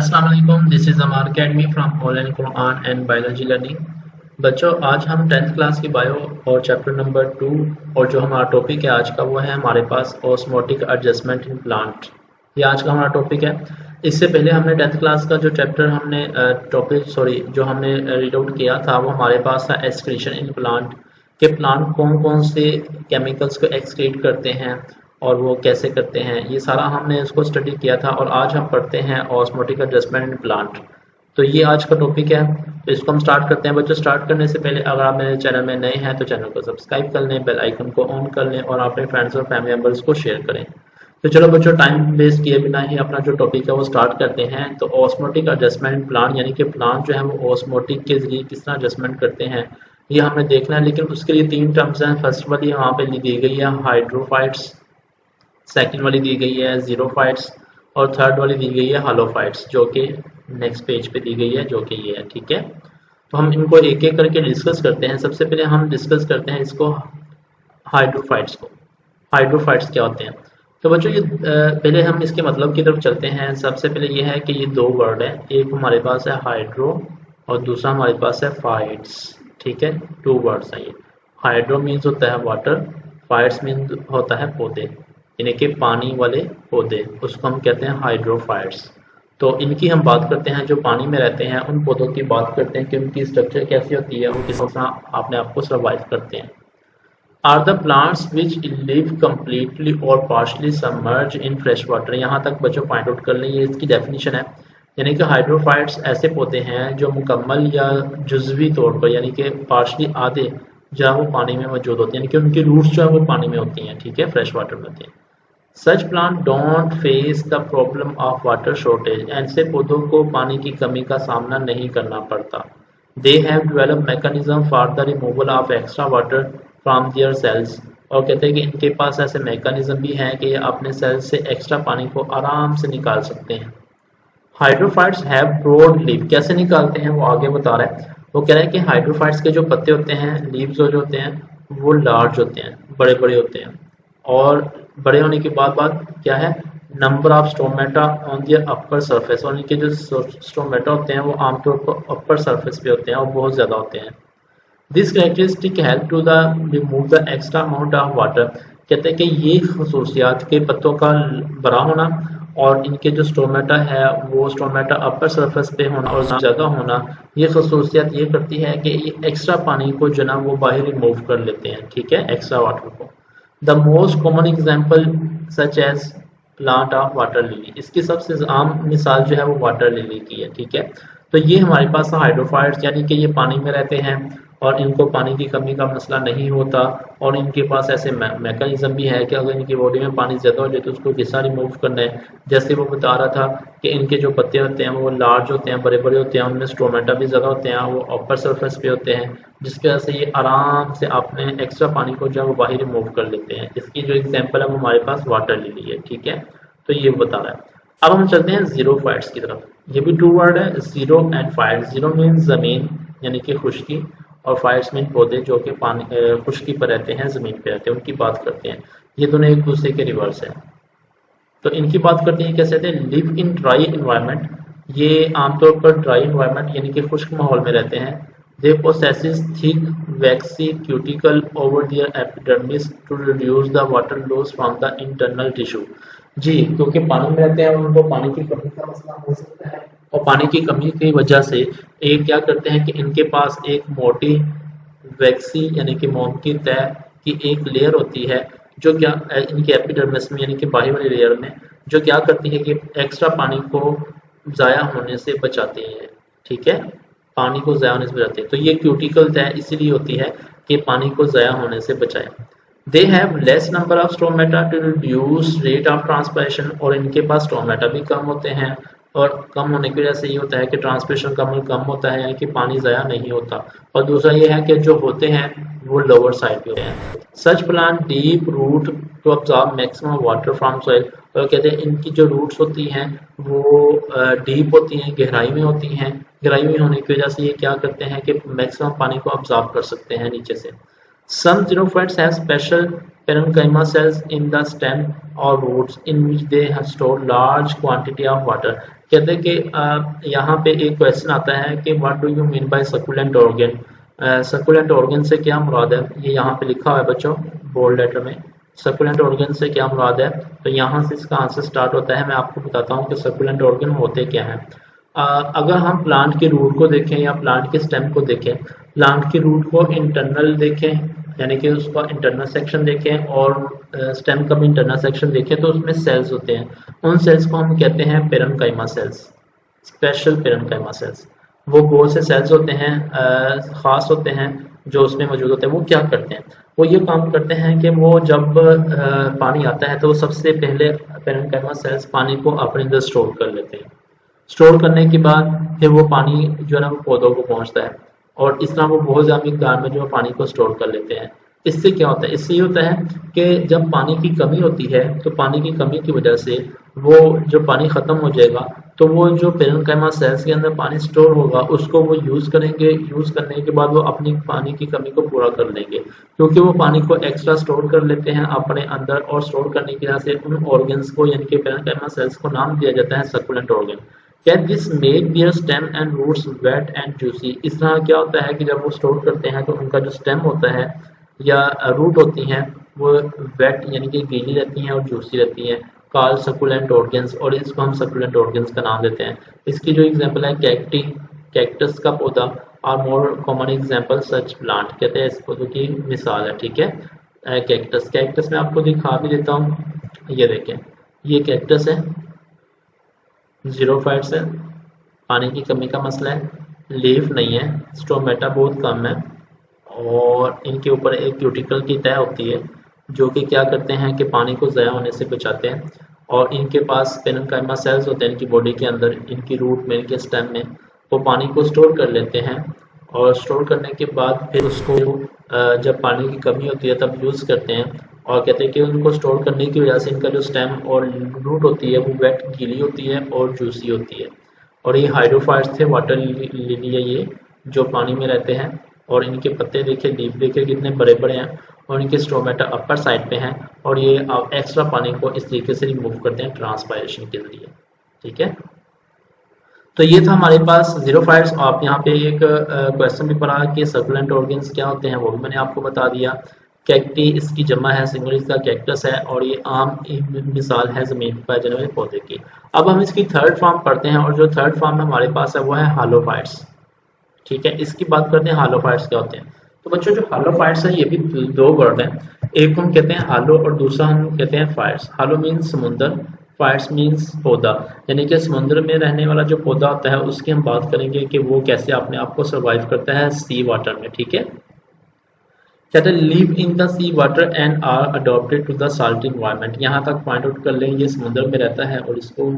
अस्सलाम वालेकुम, this is Amar academy from online Quran and biology learning. बच्चों, आज हम 10th क्लास की बायो और चैप्टर नंबर 2 और जो हमारा टॉपिक है आज का वो है हमारे पास ऑस्मोटिक एडजस्टमेंट इन प्लांट। ये आज का हमारा टॉपिक है। इससे पहले हमने 10th क्लास का जो चैप्टर हमने जो हमने रीड आउट किया था वो हमारे पास था एक्सक्रीशन इन प्लांट के प्लांट कौन कौन से केमिकल्स को एक्सक्रीट करते हैं और वो कैसे करते हैं, ये सारा हमने इसको स्टडी किया था। और आज हम पढ़ते हैं ऑस्मोटिक एडजस्टमेंट इन प्लांट। तो ये आज का टॉपिक है, तो इसको हम स्टार्ट करते हैं। बच्चों, स्टार्ट करने से पहले अगर आप मेरे चैनल में नए हैं तो चैनल को सब्सक्राइब कर लें, बेल आइकन को ऑन कर लें और अपने फ्रेंड्स और फैमिली मेम्बर्स को शेयर करें। तो चलो बच्चों, टाइम वेस्ट किए बिना ही अपना जो टॉपिक है वो स्टार्ट करते हैं। तो ऑस्मोटिक एडजस्टमेंट इन प्लांट यानी कि प्लांट जो है वो ऑस्मोटिक के जरिए किस तरह एडजस्टमेंट करते हैं ये हमें देखना है। लेकिन उसके लिए 3 टर्म्स हैं। फर्स्ट वाली वहाँ पे दी गई है हाइड्रोफाइट्स, सेकंड वाली दी गई है जीरोफाइट्स और थर्ड वाली दी गई है हालोफाइट्स, जो कि नेक्स्ट पेज पे दी गई है, जो कि ये है। ठीक है, तो हम इनको एक एक करके डिस्कस करते हैं। सबसे पहले हम डिस्कस करते हैं इसको हाइड्रोफाइट्स को। हाइड्रोफाइट्स क्या होते हैं? तो बच्चों ये पहले हम इसके मतलब की तरफ चलते हैं। सबसे पहले ये है कि ये 2 वर्ड है, एक हमारे पास है हाइड्रो और दूसरा हमारे पास है फाइट्स। ठीक है, 2 वर्ड्स हैं ये। हाइड्रो मीन्स होता है वाटर, फाइट्स मीन्स होता है पौधे, यानी कि पानी वाले पौधे, उसको हम कहते हैं हाइड्रोफाइट्स। तो इनकी हम बात करते हैं, जो पानी में रहते हैं उन पौधों की बात करते हैं कि उनकी स्ट्रक्चर कैसी होती है, वो किस तरह अपने आप को सर्वाइव करते हैं। Are the plants which live completely और partially submerge in fresh water. यहाँ तक बच्चों पॉइंट आउट कर लें, ये इसकी डेफिनेशन है। यानी कि हाइड्रोफाइट्स ऐसे पौधे हैं जो मुकम्मल या जुज़वी तौर पर यानी कि पार्शली आधे जो है वो पानी में मौजूद होते हैं, यानी कि उनकी रूट्स जो है वो पानी में होती हैं। ठीक है, फ्रेश वाटर में होती हैं। Such plant don't face the problem of water shortage. ऐसे पौधों को पानी की कमी का सामना नहीं करना पड़ता। They have develop mechanism for the removal of extra water from their cells. और कहते हैं कि इनके पास ऐसे मैकेनिज्म भी हैं कि ये अपने सेल्स से एक्स्ट्रा पानी को आराम से निकाल सकते हैं। Hydrophytes have broad leave. कैसे निकालते हैं वो आगे बता रहा है। वो कह रहा है कि हाइड्रोफाइट्स के जो पत्ते होते हैं, लीव्स जो होते हैं, वो लार्ज होते हैं, बड़े बड़े होते हैं। और बड़े होने की बात क्या है, number of stomata on their upper surface. और इनके जो स्टोमेटा होते हैं वो आमतौर पर अपर सरफेस पे होते हैं और बहुत ज़्यादा होते हैं। This characteristic help to the remove the extra amount of water. कहते हैं कि ये खसूसियात के पत्तों का बड़ा होना और इनके जो स्टोमेटा है वो स्टोमेटा अपर सरफेस पे होना और ज़्यादा होना, ये खसूसियात ये करती है कि ये एक्स्ट्रा पानी को जो ना वो बाहर रिमूव कर लेते हैं। ठीक है, एक्स्ट्रा वाटर को। The most common example such as plant of water lily. इसकी सबसे आम मिसाल जो है वो वाटर लिली की है। ठीक है, तो ये हमारे पास हाइड्रोफाइट्स यानी कि ये पानी में रहते हैं और इनको पानी की कमी का मसला नहीं होता। और इनके पास ऐसे मैकेनिज्म भी है कि अगर इनकी बॉडी में पानी ज़्यादा हो जाए तो उसको किस तरह रिमूव करना है। जैसे वो बता रहा था कि इनके जो पत्ते होते हैं वो लार्ज होते हैं, बड़े बड़े होते हैं, उनमें स्टोमेटा भी ज़्यादा होते हैं, वो अपर सरफेस पे होते हैं, जिसकी वजह से ये आराम से अपने एक्स्ट्रा पानी को जो है वो बाहर रिमूव कर लेते हैं। इसकी जो एग्जाम्पल है वो हमारे पास वाटर लिली है। ठीक है, तो ये बता रहा है। अब हम चलते हैं जीरोफाइट्स की तरफ। ये भी 2 वर्ड है, zero and fight. Zero mean ज़मीन यानी कि खुश्की, और फाइट्स मीन पौधे जो कि पानी खुश्की पर रहते हैं, ज़मीन पर रहते हैं, उनकी बात करते हैं। ये दोनों एक दूसरे के रिवर्स हैं। तो इनकी बात करते हैं, कैसे कहते हैं, लिव इन ड्राई इन्वायरमेंट। ये आमतौर पर ड्राई इन्वायरमेंट यानी कि खुश्क माहौल में रहते हैं। They possesses thick waxy cuticle over their epidermis to reduce the water loss from the internal tissue. जी, क्योंकि पानी में रहते हैं उनको पानी की कमी का मसला हो सकता है और पानी की कमी की वजह से एक क्या करते हैं कि इनके पास एक मोटी वैक्सी यानी कि मोम की तह की एक लेयर होती है जो क्या इनके एपिडर्मिस में यानी कि बाहरी वाली लेयर में, जो क्या करती है कि एक्स्ट्रा पानी को ज़ाया होने से बचाते हैं। ठीक है, पानी को ज़ाया होने से बचाते हैं। तो ये क्यूटिकल तह इसीलिए होती है कि पानी को ज़ाया होने से बचाए। They have less number of stomata to reduce rate of transpiration. और इनके पास स्टोमेटा भी कम होते हैं और कम होने की वजह से ये होता है कि ट्रांसपिरेशन का अमल कम होता है, यानी कि पानी ज़ाया नहीं होता। और दूसरा ये है कि जो होते हैं वो लोअर साइड पे होते हैं। Such plant deep root to absorb maximum water from soil. और कहते हैं इनकी जो रूट्स होती हैं वो डीप होती हैं, गहराई में होती हैं। गहराई में होने की वजह से ये क्या करते हैं कि मैक्सिमम पानी को अब्जॉर्ब कर सकते हैं नीचे से। Some xerophytes have special parenchyma cells in the stem or roots in which they have stored large quantity of water। कहते हैं कि यहाँ पे एक क्वेश्चन आता है कि what do you mean by succulent organ. Succulent organ से क्या मुराद है, ये यहाँ पे लिखा हुआ है बच्चों बोल्ड लेटर में। सकुलेंट ऑर्गन से क्या मुराद है, तो यहाँ से इसका आंसर स्टार्ट होता है। मैं आपको बताता हूँ कि सकुलेंट ऑर्गन होते क्या हैं। अगर हम प्लांट के रूट को देखें या प्लांट के स्टेम को देखें, प्लांट के रूट को इंटरनल देखें यानी कि उसका इंटरनल सेक्शन देखें और स्टेम का भी इंटरनल सेक्शन देखें तो उसमें सेल्स होते हैं। उन सेल्स को हम कहते हैं parenchyma cells, special parenchyma cells. वो बहुत से सेल्स होते हैं, ख़ास होते हैं जो उसमें मौजूद होते हैं। वो क्या करते हैं, वो ये काम करते हैं कि वो जब पानी आता है तो सबसे पहले पेरेन्काइमा सेल्स पानी को अपने अंदर स्टोर कर लेते हैं। स्टोर करने के बाद फिर वो पानी जो है ना वो पौधों को पहुंचता है और इस तरह वो बहुत ज़्यादा मिकदार में जो पानी को स्टोर कर लेते हैं। इससे क्या होता है, इससे ये होता है कि जब पानी की कमी होती है तो पानी की कमी की वजह से वो जो पानी ख़त्म हो जाएगा तो वो जो पेरेन्काइमा सेल्स के अंदर पानी स्टोर होगा उसको वो यूज़ करेंगे। यूज़ करने के बाद वो अपनी पानी की कमी को पूरा कर लेंगे क्योंकि वो पानी को एक्स्ट्रा स्टोर कर लेते हैं अपने अंदर। और स्टोर करने की वजह से उन ऑर्गन्स को यानी कि पेरेन्काइमा सेल्स को नाम दिया जाता है succulent organ. Can this make their stem and roots wet and juicy. इस तरह क्या होता है कि जब वो स्टोर करते हैं तो उनका जो स्टेम होता है या रूट होती हैं वो वेट यानी कि गीली रहती हैं और जूसी रहती हैं। कॉल्ड सकुलेंट ऑर्गन्स, और इसको हम सकुलेंट ऑर्गन्स का नाम देते हैं। इसकी जो एग्जांपल है कैक्टी, कैक्टस का पौधा, और मोर कॉमन एग्जांपल सच प्लांट, कहते हैं इस पौधे की मिसाल है। ठीक है, कैक्टस, कैक्टस मैं आपको दिखा भी देता हूँ। ये देखें, ये कैक्टस है, ज़ीरोफाइट्स है, पानी की कमी का मसला है, लीफ नहीं है, स्टोमेटा बहुत कम है और इनके ऊपर एक क्यूटिकल की तह होती है जो कि क्या करते हैं कि पानी को ज़ाया होने से बचाते हैं। और इनके पास पेरेन्काइमा सेल्स होते हैं इनकी बॉडी के अंदर, इनकी रूट में, इनके स्टेम में, वो पानी को स्टोर कर लेते हैं और स्टोर करने के बाद फिर उसको जब पानी की कमी होती है तब यूज़ करते हैं। और कहते हैं कि उनको स्टोर करने की वजह से इनका जो स्टेम और रूट होती है वो वेट, गीली होती है और जूसी होती है। और ये हाइड्रोफाइट्स थे, वाटर लिली है ये, जो पानी में रहते हैं। और इनके पत्ते देखे, लीफ देखे कितने बड़े बड़े हैं और इनके स्टोमेटा अपर साइड पे हैं और ये एक्स्ट्रा पानी को इस तरीके से रिमूव करते हैं ट्रांसपायरेशन के जरिए। ठीक है, तो ये था हमारे पास ज़ीरोफाइट्स। आप यहाँ पे एक क्वेश्चन भी पढ़ा कि सर्कुलेंट ऑर्गन्स क्या होते हैं, वो भी मैंने आपको बता दिया। कैक्टी इसकी जमा है, सिंगल इसका कैक्टस है और ये आम मिसाल है ज़मीन पर पाए जाने वाले पौधे की। अब हम इसकी थर्ड फॉर्म पढ़ते हैं और जो थर्ड फॉर्म हमारे पास है वो है हालोफाइट्स। ठीक है, इसकी बात करते हैं हालोफाइट्स क्या होते हैं। तो बच्चों जो हालोफाइट्स है ये भी दो वर्ड हैं, एक हम कहते हैं हालो और दूसरा हम कहते हैं फाइट्स। हालो मीन्स समुंदर, फाइट्स मीन्स पौधा, यानी कि समुद्र में रहने वाला जो पौधा होता है उसकी हम बात करेंगे कि वो कैसे अपने आप को सर्वाइव करता है सी वाटर में। ठीक है, कहते हैं live in the sea water and are adopted to the salty environment. यहाँ तक पॉइंट आउट कर लें, ये समुद्र में रहता है और इसको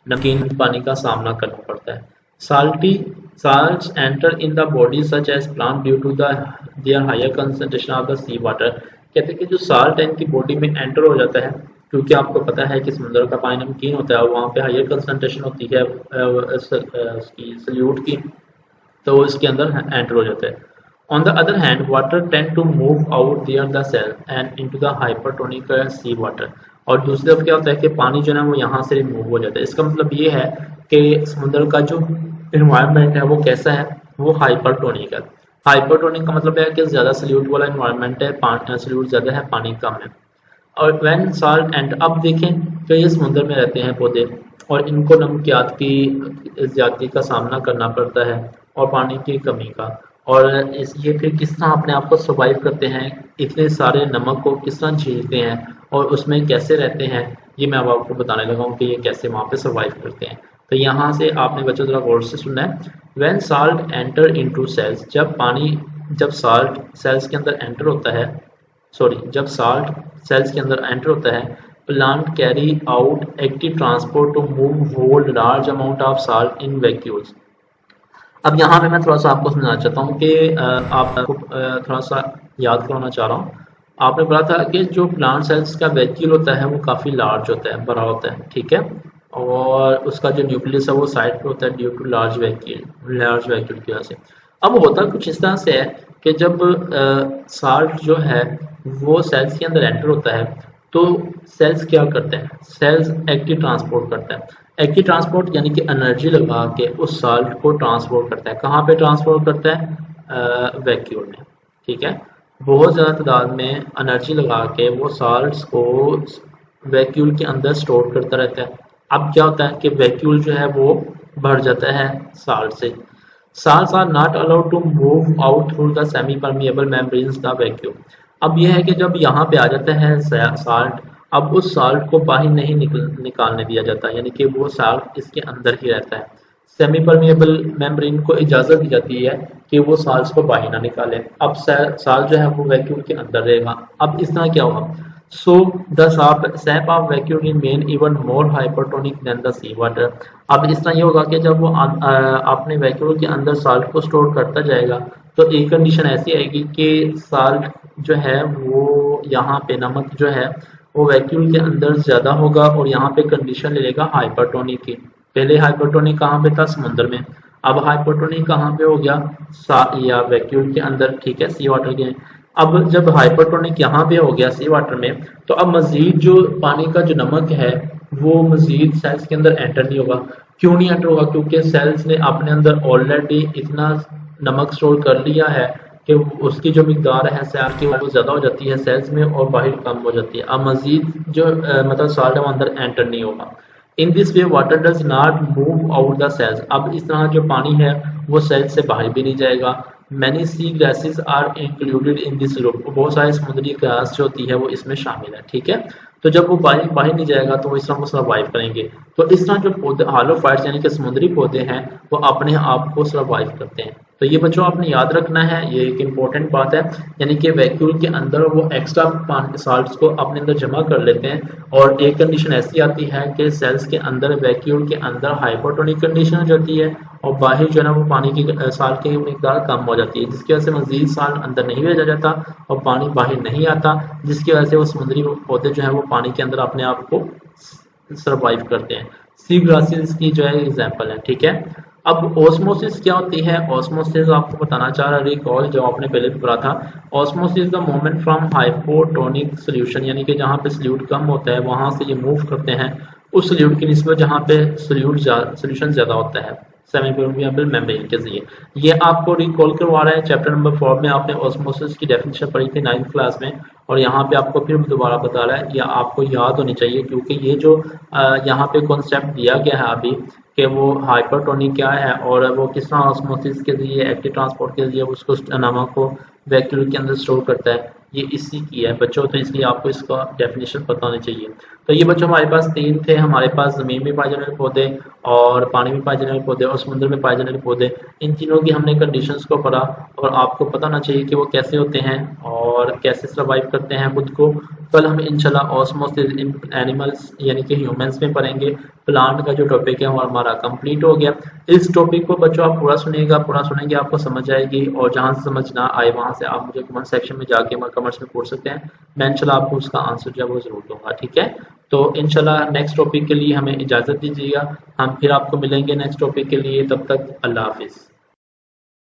नमकीन पानी का सामना करना पड़ता है। Salty salts enter in the body such as plant due to their higher concentration of the sea water। कहते हैं कि जो साल्ट है इनकी बॉडी में एंटर हो जाता है क्योंकि आपको पता है कि समुद्र का पानी नमकीन होता है और वहाँ पे हायर कंसंट्रेशन होती है उसकी सल्यूट की, तो इसके अंदर एंटर हो जाता है। On the other hand water tend to move out there the cell and into the hypertonic sea water. और दूसरी तरफ क्या होता है कि पानी जो है वो यहाँ से रिमूव हो जाता है। इसका मतलब ये है कि समुद्र का जो इन्वायरमेंट है वो कैसा है, वो हाइपरटोनिक है। हाइपरटोनिक का मतलब है कि ज़्यादा सल्यूट वाला इन्वायरमेंट है, सल्यूट ज़्यादा है, पानी कम है। और व्हेन साल्ट एंड, अब देखें तो ये समुद्र में रहते हैं पौधे और इनको नमकियात की ज़्यादती का सामना करना पड़ता है और पानी की कमी का। और ये फिर किस तरह अपने आप को सर्वाइव करते हैं, इतने सारे नमक को किस तरह झेलते हैं और उसमें कैसे रहते हैं, ये मैं अब आपको बताने लगा हूँ कि ये कैसे वहाँ पे सर्वाइव करते हैं। तो यहाँ से आपने बच्चों जरा गौर से सुनना है। When salt enter into cells, जब साल्ट सेल्स के अंदर एंटर होता है, जब साल्ट सेल्स के अंदर एंटर होता है, plant carry out active transport to move hold large amount of salt in vacuoles. अब यहाँ पे मैं थोड़ा सा आपको समझाना चाहता हूँ कि आपको थोड़ा सा याद करवाना चाह रहा हूँ। आपने पढ़ा था कि जो प्लांट सेल्स का वैक्यूल होता है वो काफ़ी लार्ज होता है, बड़ा होता है। ठीक है, और उसका जो न्यूक्लियस है वो साइड पे होता है ड्यू टू लार्ज वैक्यूल की वजह से। अब होता कुछ इस तरह से है कि जब साल्ट जो है वो सेल्स के अंदर एंटर होता है तो सेल्स क्या करते हैं, सेल्स एक्टिव ट्रांसपोर्ट करता है। एक्टिव ट्रांसपोर्ट यानी कि एनर्जी लगा के उस साल्ट को ट्रांसपोर्ट करता है। कहाँ पे ट्रांसपोर्ट करता है? वैक्यूल में, ठीक है। बहुत ज़्यादा तादाद में एनर्जी लगा के वो साल्ट्स को वैक्यूल के अंदर स्टोर करता रहता है। अब क्या होता है कि वैक्यूल जो है वो भर जाता है साल्ट से। Salts are not allowed to move out through the semi permeable membranes the vacuum. अब यह है कि जब यहाँ पे आ जाता है साल्ट, अब उस साल्ट को बाहर नहीं निकालने दिया जाता, यानी कि वो साल्ट इसके अंदर ही रहता है। सेमी परमिएबल मेम्ब्रेन को इजाज़त दी जाती है कि वो साल्ट को बाहर ना निकाले। अब साल्ट जो है वो वैक्यूम के अंदर रहेगा। अब इस तरह क्या होगा? So the sap of vacuum remain even more hypertonic than the sea water। अब इस तरह ये होगा कि जब वो अपने वैक्यूम के अंदर साल्ट को स्टोर करता जाएगा तो एक कंडीशन ऐसी आएगी कि साल्ट जो है वो यहाँ पे नमक जो है वो वैक्यूम के अंदर ज़्यादा होगा और यहाँ पे कंडीशन ले लेगा हाइपरटोनिक की। पहले हाइपरटोनिक कहाँ पे था? समुद्र में। अब हाइपरटोनिक कहाँ पे हो गया? या वैक्यूम के अंदर, ठीक है, सी वाटर के। अब जब हाइपरटोनिक यहाँ पे हो गया सी वाटर में, तो अब मजीद जो पानी का जो नमक है वो मजीद सेल्स के अंदर एंटर नहीं होगा। क्यों नहीं एंटर होगा? क्योंकि सेल्स ने अपने अंदर ऑलरेडी इतना नमक स्टोर कर लिया है कि उसकी जो मिकदार है सेल की वो ज़्यादा हो जाती है सेल्स में और बाहर कम हो जाती है। अब मजीद जो मतलब साल्ट है वो अंदर एंटर नहीं होगा। In this way water does not move out the cells. अब इस तरह जो पानी है वो सेल्स से बाहर भी नहीं जाएगा। Many sea glasses are included in this loop. बहुत सारे समुद्री घास जो होती है वो इसमें शामिल है, ठीक है। तो जब वो बाहर नहीं जाएगा तो वो इस तरह को सर्वाइव करेंगे। तो इस तरह जो पौधे हालोफाइट्स यानी कि समुद्री पौधे हैं वो अपने आप को सर्वाइव करते हैं। तो ये बच्चों आपने याद रखना है, ये एक इम्पोर्टेंट बात है। यानी कि वैक्यूल के अंदर वो एक्स्ट्रा साल्ट्स को अपने अंदर जमा कर लेते हैं और एक कंडीशन ऐसी आती है कि सेल्स के अंदर वैक्यूल के अंदर हाइपोटोनिक कंडीशन हो जाती है और बाहर जो है ना वो पानी की साल्ट की मिकदार कम हो जाती है, जिसकी वजह से मजीद साल्ट अंदर नहीं भेजा जाता और पानी बाहर नहीं आता, जिसकी वजह से वो समुद्री पौधे जो है वो पानी के अंदर अपने आप को सर्वाइव करते हैं। सी ग्रासेस की जो है एग्जाम्पल है, ठीक है। अब ऑस्मोसिस क्या होती है? ऑस्मोसिस आपको बताना चाह रहा रिकॉल जो आपने पहले भी पढ़ा था। Osmosis the movement from hypotonic solution, यानी कि जहाँ पे सोल्यूट कम होता है वहां से ये मूव करते हैं उस सोल्यूट की निस्बत जहाँ पे सोल्यूशन ज्यादा होता है सेमी परमिएबल मेम्ब्रेन के जरिए। ये आपको रिकॉल करवा रहा है चैप्टर नंबर 4 में आपने ऑस्मोसिस की डेफिनेशन पढ़ी थी 9th क्लास में, और यहाँ पे आपको फिर दोबारा बता रहा है। या आपको याद होनी चाहिए क्योंकि ये जो यहाँ पे कॉन्सेप्ट दिया गया है अभी कि वो हाइपरटोनिक क्या है और वो किस तरह ऑस्मोसिस के जरिए एक्टिव ट्रांसपोर्ट के जरिए उसको नमक को वैक्यूल के अंदर स्टोर करता है, ये इसी की है बच्चों। तो इसलिए आपको इसका डेफिनेशन पता होनी चाहिए। तो ये बच्चों हमारे पास 3 थे, हमारे पास ज़मीन में पाए जाने वाले पौधे और पानी में पाए जाने वाले पौधे और समुद्र में पाए जाने वाले पौधे। इन तीनों की हमने कंडीशंस को पढ़ा और आपको पता होना चाहिए कि वो कैसे होते हैं और कैसे सर्वाइव करते हैं खुद को। कल हम इंशाल्लाह ऑस्मोसिस इन एनिमल्स यानी कि ह्यूमंस में पढ़ेंगे। प्लांट का जो टॉपिक है वो हमारा कंप्लीट हो गया। इस टॉपिक को बच्चों आप पूरा सुनिएगा, पूरा सुनेंगे आपको समझ आएगी और जहाँ से समझ ना आए वहाँ से आप मुझे कमेंट सेक्शन में जाके कमेंट्स में पूछ सकते हैं। मैं इंशाल्लाह आपको उसका आंसर जो है वो जरूर दूंगा, ठीक है। तो इंशाल्लाह नेक्स्ट टॉपिक के लिए हमें इजाज़त दीजिएगा, हम फिर आपको मिलेंगे नेक्स्ट टॉपिक के लिए। तब तक अल्लाह हाफिज़।